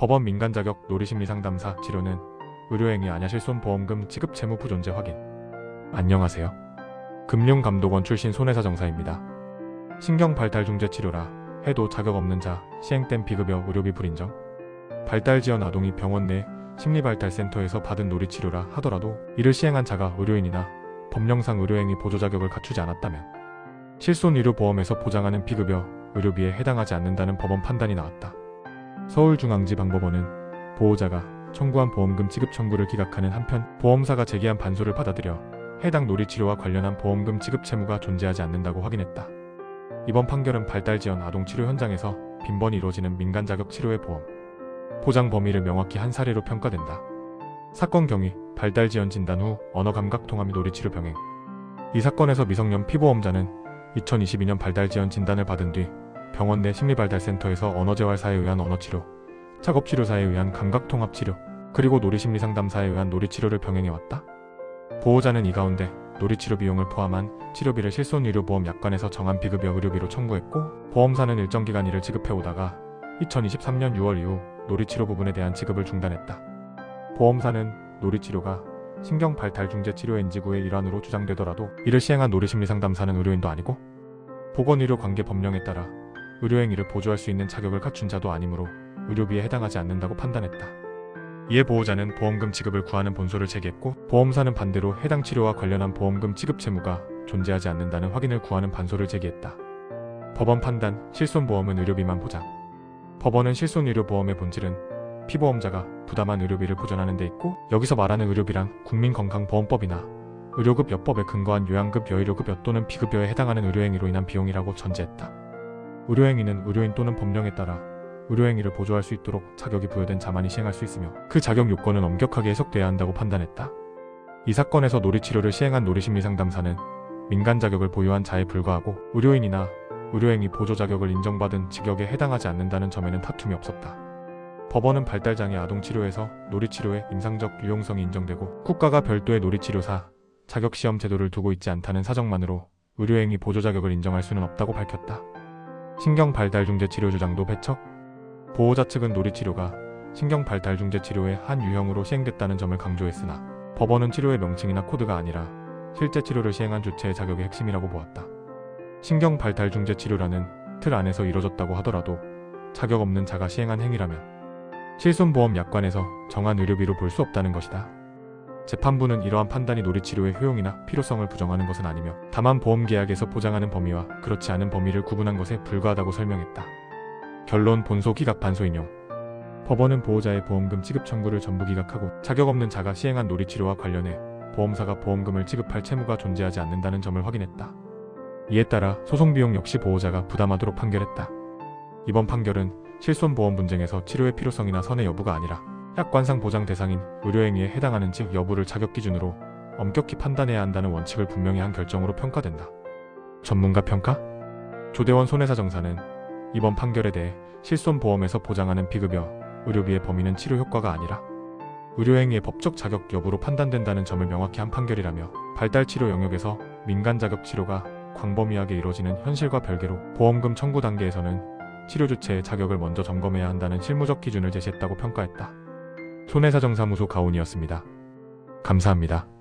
법원 민간 자격 놀이심리상담사 치료는 의료행위 아냐 실손보험금 지급 채무 부존재 확인. 안녕하세요. 금융감독원 출신 손해사정사입니다. 신경발달중재 치료라 해도 자격 없는 자, 시행된 비급여 의료비 불인정. 발달지연 아동이 병원 내 심리발달센터에서 받은 놀이치료라 하더라도 이를 시행한 자가 의료인이나 법령상 의료행위 보조 자격을 갖추지 않았다면 실손의료보험에서 보장하는 비급여 의료비에 해당하지 않는다는 법원 판단이 나왔다. 서울중앙지방법원은 보호자가 청구한 보험금 지급 청구를 기각하는 한편 보험사가 제기한 반소를 받아들여 해당 놀이치료와 관련한 보험금 지급 채무가 존재하지 않는다고 확인했다. 이번 판결은 발달지연 아동치료 현장에서 빈번히 이루어지는 민간자격 치료의 보험 보장 범위를 명확히 한 사례로 평가된다. 사건 경위, 발달지연 진단 후 언어감각통합 놀이치료 병행. 이 사건에서 미성년 피보험자는 2022년 발달지연 진단을 받은 뒤 병원 내 심리발달센터에서 언어재활사에 의한 언어치료, 작업치료사에 의한 감각통합치료, 그리고 놀이심리상담사에 의한 놀이치료를 병행해왔다. 보호자는 이 가운데 놀이치료 비용을 포함한 치료비를 실손의료보험 약관에서 정한 비급여 의료비로 청구했고, 보험사는 일정 기간 이를 지급해오다가 2023년 6월 이후 놀이치료 부분에 대한 지급을 중단했다. 보험사는 놀이치료가 신경발달중재치료 NG9의 일환으로 주장되더라도 이를 시행한 놀이심리상담사는 의료인도 아니고 보건의료관계 법령에 따라 의료행위를 보조할 수 있는 자격을 갖춘 자도 아니므로 의료비에 해당하지 않는다고 판단했다. 이에 보호자는 보험금 지급을 구하는 본소를 제기했고, 보험사는 반대로 해당 치료와 관련한 보험금 지급 채무가 존재하지 않는다는 확인을 구하는 반소를 제기했다. 법원 판단, 실손보험은 의료비만 보장. 법원은 실손의료보험의 본질은 피보험자가 부담한 의료비를 보전하는 데 있고, 여기서 말하는 의료비란 국민건강보험법이나 의료급여법에 근거한 요양급여의료급여 또는 비급여에 해당하는 의료행위로 인한 비용이라고 전제했다. 의료행위는 의료인 또는 법령에 따라 의료행위를 보조할 수 있도록 자격이 부여된 자만이 시행할 수 있으며 그 자격 요건은 엄격하게 해석돼야 한다고 판단했다. 이 사건에서 놀이치료를 시행한 놀이심리상담사는 민간 자격을 보유한 자에 불과하고 의료인이나 의료행위 보조 자격을 인정받은 직역에 해당하지 않는다는 점에는 다툼이 없었다. 법원은 발달장애 아동치료에서 놀이치료의 임상적 유용성이 인정되고 국가가 별도의 놀이치료사 자격시험 제도를 두고 있지 않다는 사정만으로 의료행위 보조 자격을 인정할 수는 없다고 밝혔다. 신경발달중재치료 주장도 배척. 보호자 측은 놀이치료가 신경발달중재치료의 한 유형으로 시행됐다는 점을 강조했으나 법원은 치료의 명칭이나 코드가 아니라 실제 치료를 시행한 주체의 자격의 핵심이라고 보았다. 신경발달중재치료라는 틀 안에서 이뤄졌다고 하더라도 자격 없는 자가 시행한 행위라면 실손보험 약관에서 정한 의료비로 볼 수 없다는 것이다. 재판부는 이러한 판단이 놀이치료의 효용이나 필요성을 부정하는 것은 아니며 다만 보험계약에서 보장하는 범위와 그렇지 않은 범위를 구분한 것에 불과하다고 설명했다. 결론 본소 기각 반소 인용. 법원은 보호자의 보험금 지급 청구를 전부 기각하고 자격 없는 자가 시행한 놀이치료와 관련해 보험사가 보험금을 지급할 채무가 존재하지 않는다는 점을 확인했다. 이에 따라 소송비용 역시 보호자가 부담하도록 판결했다. 이번 판결은 실손보험 분쟁에서 치료의 필요성이나 선의 여부가 아니라 약관상 보장 대상인 의료행위에 해당하는지 여부를 자격 기준으로 엄격히 판단해야 한다는 원칙을 분명히 한 결정으로 평가된다. 전문가 평가? 조대원 손해사정사는 이번 판결에 대해 실손보험에서 보장하는 비급여 의료비의 범위는 치료 효과가 아니라 의료행위의 법적 자격 여부로 판단된다는 점을 명확히 한 판결이라며 발달치료 영역에서 민간자격 치료가 광범위하게 이루어지는 현실과 별개로 보험금 청구 단계에서는 치료 주체의 자격을 먼저 점검해야 한다는 실무적 기준을 제시했다고 평가했다. 손해사정사무소 가온이었습니다. 감사합니다.